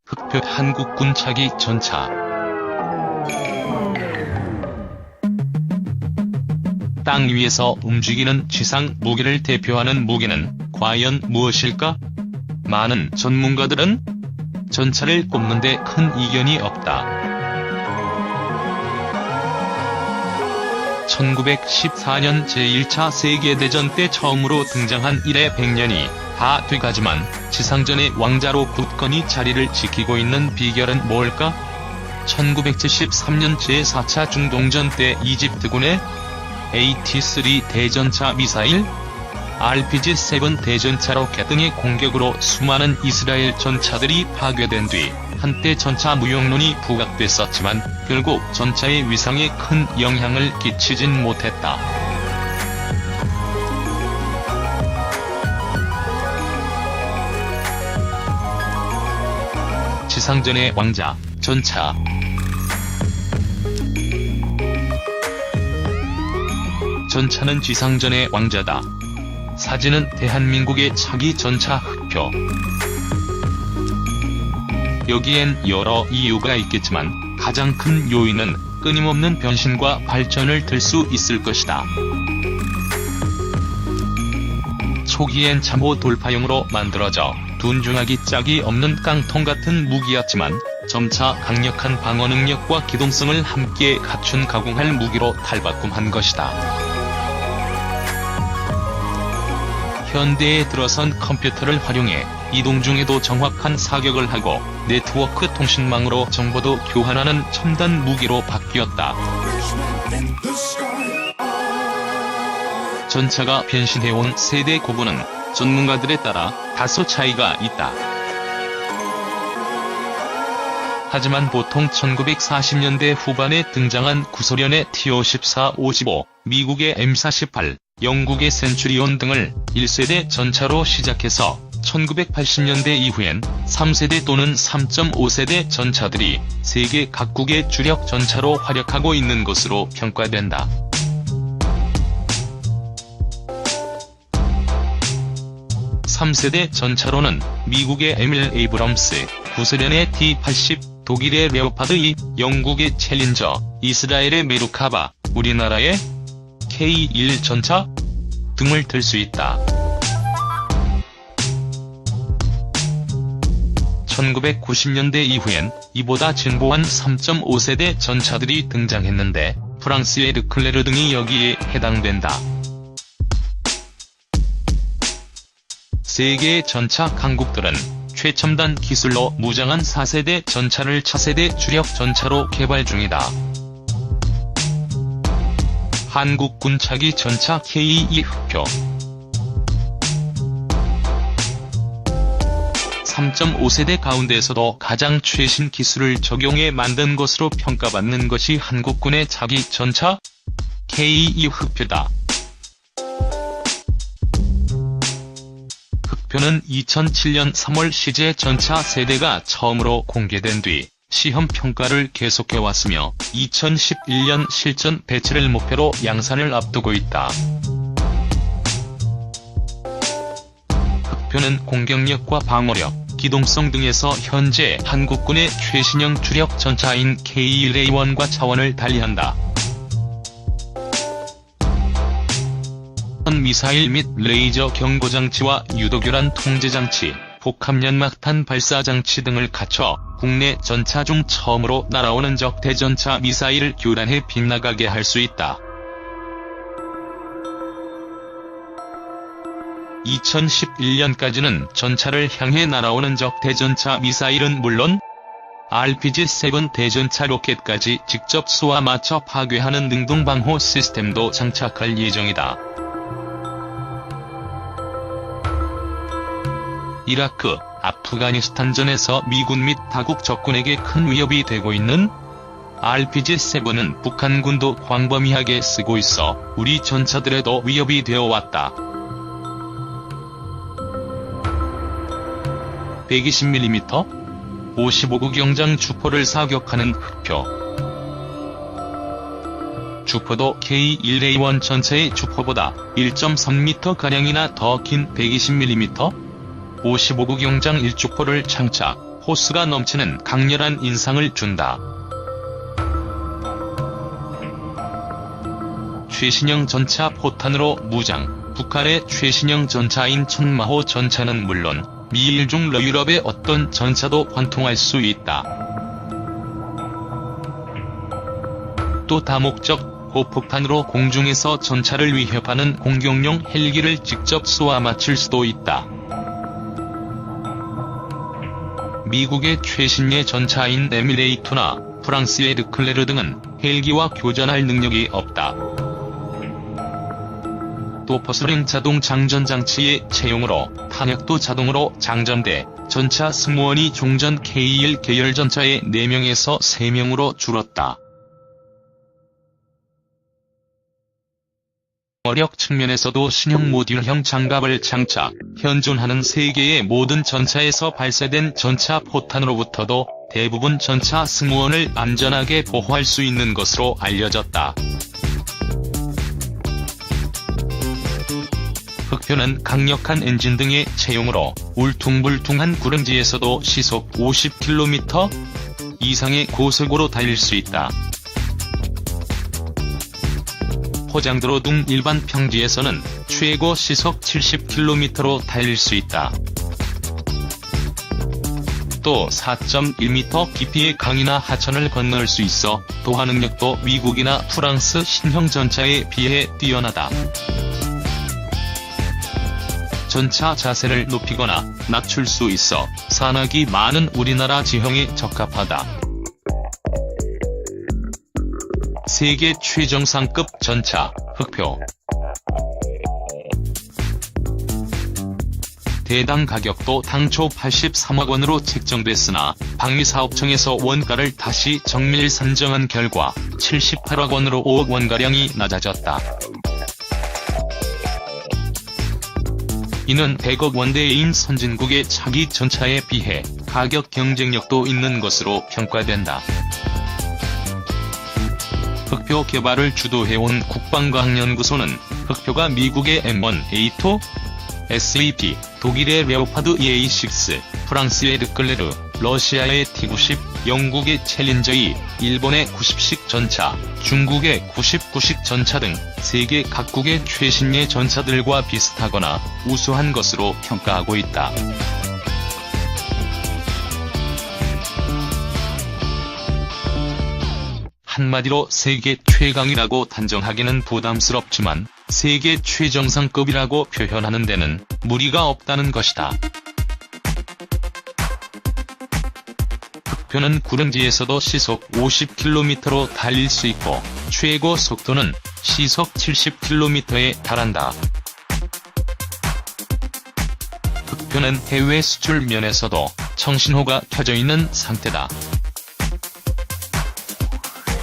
흑표 한국군 차기 전차. 땅 위에서 움직이는 지상 무기를 대표하는 무기는 과연 무엇일까? 많은 전문가들은 전차를 꼽는데 큰 이견이 없다. 1914년 제1차 세계대전 때 처음으로 등장한 이래 100년이 다 돼가지만 지상전의 왕자로 굳건히 자리를 지키고 있는 비결은 뭘까? 1973년 제4차 중동전 때 이집트군의 AT-3 대전차 미사일, RPG-7 대전차 로켓 등의 공격으로 수많은 이스라엘 전차들이 파괴된 뒤 한때 전차 무용론이 부각됐었지만 결국 전차의 위상에 큰 영향을 끼치진 못했다. 지상전의 왕자, 전차. 전차는 지상전의 왕자다. 사진은 대한민국의 차기 전차 흑표. 여기엔 여러 이유가 있겠지만 가장 큰 요인은 끊임없는 변신과 발전을 들 수 있을 것이다. 초기엔 잠호 돌파용으로 만들어져 둔중하기 짝이 없는 깡통 같은 무기였지만 점차 강력한 방어 능력과 기동성을 함께 갖춘 가공할 무기로 탈바꿈한 것이다. 현대에 들어선 컴퓨터를 활용해 이동 중에도 정확한 사격을 하고 네트워크 통신망으로 정보도 교환하는 첨단 무기로 바뀌었다. 전차가 변신해온 세대 구분은 전문가들에 따라 다소 차이가 있다. 하지만 보통 1940년대 후반에 등장한 구소련의 TO-14-55, 미국의 M-48, 영국의 센츄리온 등을 1세대 전차로 시작해서 1980년대 이후엔 3세대 또는 3.5세대 전차들이 세계 각국의 주력 전차로 활약하고 있는 것으로 평가된다. (3세대) 전차로는 미국의 M1 에이브럼스, 구소련의 T-80, 독일의 레오파드 2, 영국의 챌린저, 이스라엘의 메루카바, 우리나라의 K1 전차 등을 들 수 있다. 1990년대 이후엔 이보다 진보한 3.5세대 전차들이 등장했는데 프랑스의 르클레르 등이 여기에 해당된다. 세계의 전차 강국들은 최첨단 기술로 무장한 4세대 전차를 차세대 주력 전차로 개발 중이다. 한국군 차기 전차 K2 흑표. 3.5세대 가운데서도 가장 최신 기술을 적용해 만든 것으로 평가받는 것이 한국군의 차기 전차 K2 흑표다. 흑표는 2007년 3월 시제 전차 세대가 처음으로 공개된 뒤 시험 평가를 계속해왔으며 2011년 실전 배치를 목표로 양산을 앞두고 있다. 흑표는 공격력과 방어력, 기동성 등에서 현재 한국군의 최신형 주력 전차인 K1A1과 차원을 달리한다. 미사일 및 레이저 경보장치와 유도교란 통제장치, 복합연막탄 발사장치 등을 갖춰 국내 전차 중 처음으로 날아오는 적 대전차 미사일을 교란해 빗나가게 할 수 있다. 2011년까지는 전차를 향해 날아오는 적 대전차 미사일은 물론 RPG-7 대전차 로켓까지 직접 쏘아 맞춰 파괴하는 능동방호 시스템도 장착할 예정이다. 이라크, 아프가니스탄전에서 미군 및 타국 적군에게 큰 위협이 되고 있는 RPG-7은 북한군도 광범위하게 쓰고 있어 우리 전차들에도 위협이 되어왔다. 120mm, 55구 경장 주포를 사격하는 흑표. 주포도 K1A1 전차의 주포보다 1.3m가량이나 더 긴 120mm, 55구경장 1주포를 장착, 호수가 넘치는 강렬한 인상을 준다. 최신형 전차 포탄으로 무장. 북한의 최신형 전차인 천마호 전차는 물론 미일 중 유럽의 어떤 전차도 관통할 수 있다. 또 다목적 고폭탄으로 공중에서 전차를 위협하는 공격용 헬기를 직접 쏘아 맞출 수도 있다. 미국의 최신의 전차인 에미레이트나 프랑스의 르클레르 등은 헬기와 교전할 능력이 없다. 또 퍼슬링 자동 장전 장치의 채용으로 탄약도 자동으로 장전돼 전차 승무원이 종전 K1 계열 전차의 4명에서 3명으로 줄었다. 어력 측면에서도 신형 모듈형 장갑을 장착, 현존하는 세계의 모든 전차에서 발사된 전차 포탄으로부터도 대부분 전차 승무원을 안전하게 보호할 수 있는 것으로 알려졌다. 흑표는 강력한 엔진 등의 채용으로 울퉁불퉁한 구릉지에서도 시속 50km 이상의 고속으로 달릴 수 있다. 포장도로 등 일반 평지에서는 최고 시속 70km로 달릴 수 있다. 또 4.1m 깊이의 강이나 하천을 건널 수 있어 도하 능력도 미국이나 프랑스 신형 전차에 비해 뛰어나다. 전차 자세를 높이거나 낮출 수 있어 산악이 많은 우리나라 지형에 적합하다. 세계 최정상급 전차, 흑표. 대당 가격도 당초 83억 원으로 책정됐으나 방위사업청에서 원가를 다시 정밀 산정한 결과 78억 원으로 5억 원가량이 낮아졌다. 이는 100억 원대인 선진국의 차기 전차에 비해 가격 경쟁력도 있는 것으로 평가된다. 흑표 개발을 주도해온 국방과학연구소는 흑표가 미국의 M1A2, SAP, 독일의 레오파드 EA6, 프랑스의 르클레르, 러시아의 T-90, 영국의 챌린저2, 일본의 90식 전차, 중국의 99식 전차 등 세계 각국의 최신의 전차들과 비슷하거나 우수한 것으로 평가하고 있다. 한마디로 세계 최강이라고 단정하기는 부담스럽지만 세계 최정상급이라고 표현하는 데는 무리가 없다는 것이다. 흑표는 구릉지에서도 시속 50km로 달릴 수 있고 최고 속도는 시속 70km에 달한다. 흑표는 해외 수출 면에서도 청신호가 켜져 있는 상태다.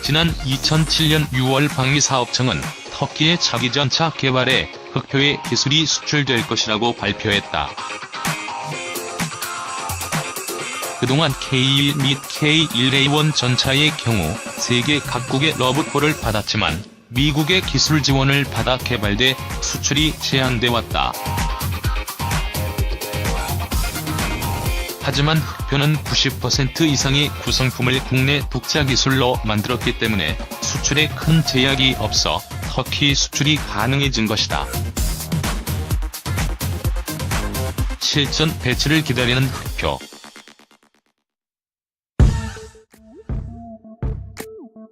지난 2007년 6월 방위사업청은 터키의 차기 전차 개발에 흑표의 기술이 수출될 것이라고 발표했다. 그동안 K1 및 K1A1 전차의 경우 세계 각국의 러브콜을 받았지만 미국의 기술 지원을 받아 개발돼 수출이 제한돼 왔다. 하지만 흑표는 90% 이상의 구성품을 국내 독자 기술로 만들었기 때문에 수출에 큰 제약이 없어 터키 수출이 가능해진 것이다. 실전 배치를 기다리는 흑표.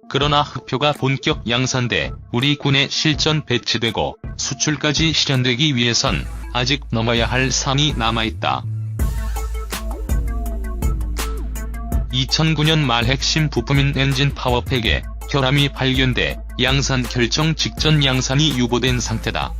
그러나 흑표가 본격 양산돼 우리 군에 실전 배치되고 수출까지 실현되기 위해선 아직 넘어야 할 산이 남아있다. 2009년 말 핵심 부품인 엔진 파워팩에 결함이 발견돼 양산 결정 직전 양산이 유보된 상태다.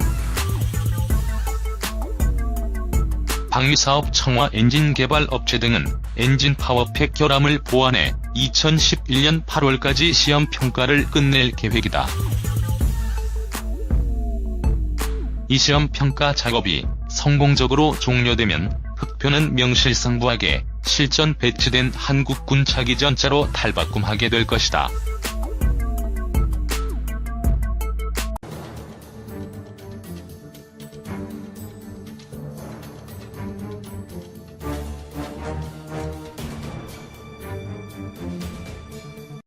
방위사업청과 엔진 개발 업체 등은 엔진 파워팩 결함을 보완해 2011년 8월까지 시험 평가를 끝낼 계획이다. 이 시험 평가 작업이 성공적으로 종료되면 흑표는 명실상부하게 실전 배치된 한국군 차기 전차로 탈바꿈하게 될 것이다.